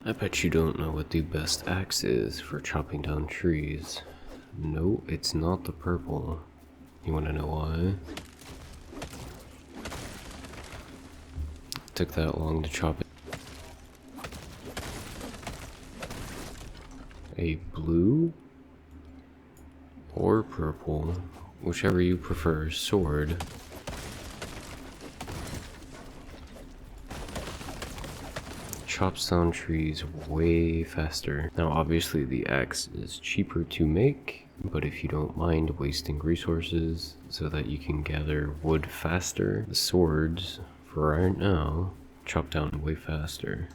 I bet you don't know what the best axe is for chopping down trees. No, it's not the purple. You wanna know why? It took that long to chop it. A blue or purple, whichever you prefer, sword chops down trees way faster. Now obviously the axe is cheaper to make, but if you don't mind wasting resources so that you can gather wood faster, the swords, for right now, chop down way faster.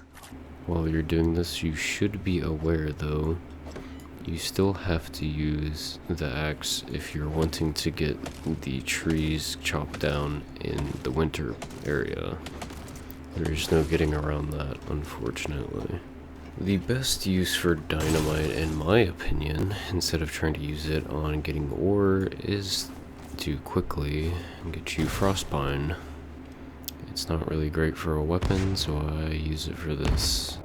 While you're doing this, you should be aware though, you still have to use the axe if you're wanting to get the trees chopped down in the winter area. There's no getting around that, unfortunately. The best use for dynamite, in my opinion, instead of trying to use it on getting ore, is to quickly get you frostbite. It's not really great for a weapon, so I use it for this.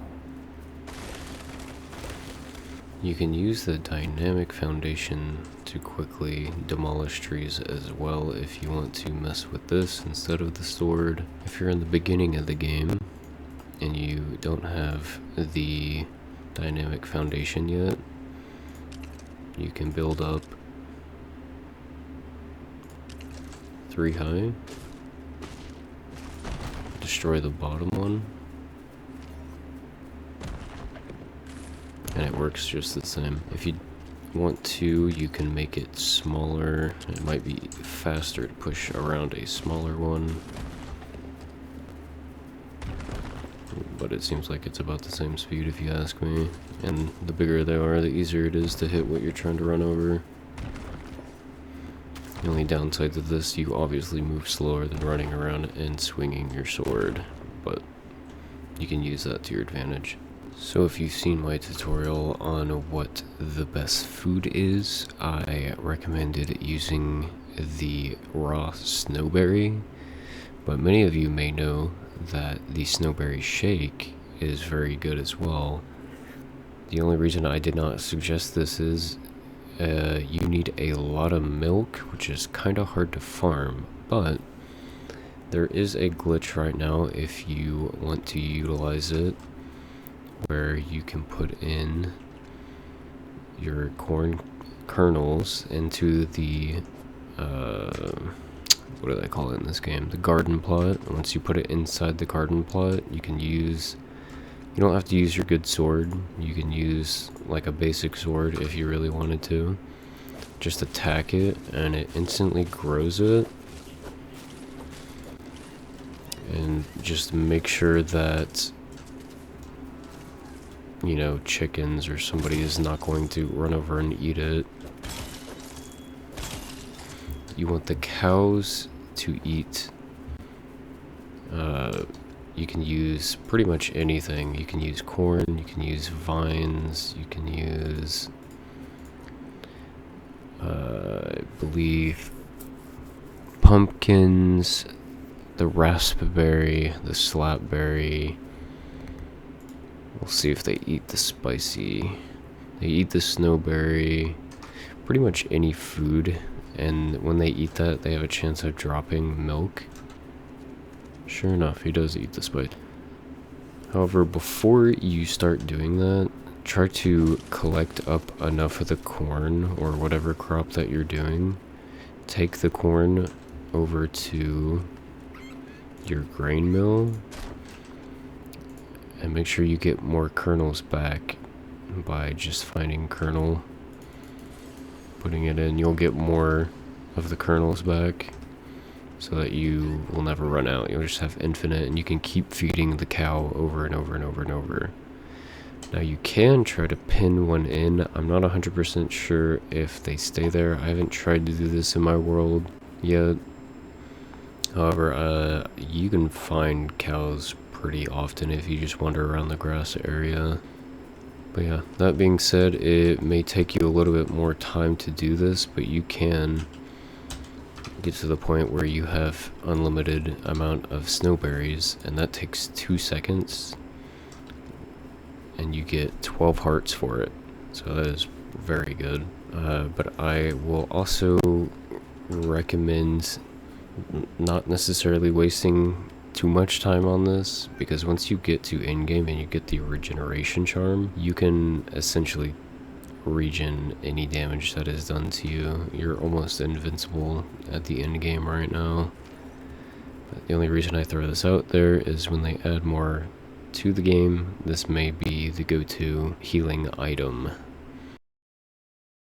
You can use the dynamic foundation to quickly demolish trees as well if you want to mess with this instead of the sword. If you're in the beginning of the game and you don't have the dynamic foundation yet, you can build up 3 high, destroy the bottom one, and it works just the same. If you want to, you can make it smaller. It might be faster to push around a smaller one, but it seems like it's about the same speed if you ask me. And the bigger they are, the easier it is to hit what you're trying to run over. The only downside to this, you obviously move slower than running around and swinging your sword, but you can use that to your advantage. So if you've seen my tutorial on what the best food is, I recommended using the raw snowberry, but many of you may know that the snowberry shake is very good as well. The only reason I did not suggest this is you need a lot of milk, which is kind of hard to farm, but there is a glitch right now if you want to utilize it, where you can put in your corn kernels into the what do they call it in this game? The garden plot. Once you put it inside the garden plot, you can use, you don't have to use your good sword, you can use like a basic sword if you really wanted to. Just attack it and it instantly grows it. And just make sure that, you know, chickens or somebody is not going to run over and eat it. You want the cows to eat. You can use pretty much anything. You can use corn, you can use vines, you can use, I believe, pumpkins, the raspberry, the slapberry. We'll see if they eat the spicy. They eat the snowberry, pretty much any food, and when they eat that, they have a chance of dropping milk. Sure enough, he does eat the spice. However, before you start doing that, try to collect up enough of the corn or whatever crop that you're doing. Take the corn over to your grain mill and make sure you get more kernels back by just finding kernel, putting it in. You'll get more of the kernels back so that you will never run out. You'll just have infinite, and you can keep feeding the cow over and over and over and over. Now you can try to pin one in. I'm not 100% sure if they stay there. I haven't tried to do this in my world yet. However, you can find cows pretty often if you just wander around the grass area. But yeah, that being said, it may take you a little bit more time to do this, but you can get to the point where you have unlimited amount of snowberries, and that takes 2 seconds. and you get 12 hearts for it, so that is very good. But I will also recommend not necessarily wasting too much time on this, because once you get to in-game and you get the regeneration charm, you can essentially regen any damage that is done to you. You're almost invincible at the end game right now. The only reason I throw this out there is when they add more to the game, this may be the go-to healing item.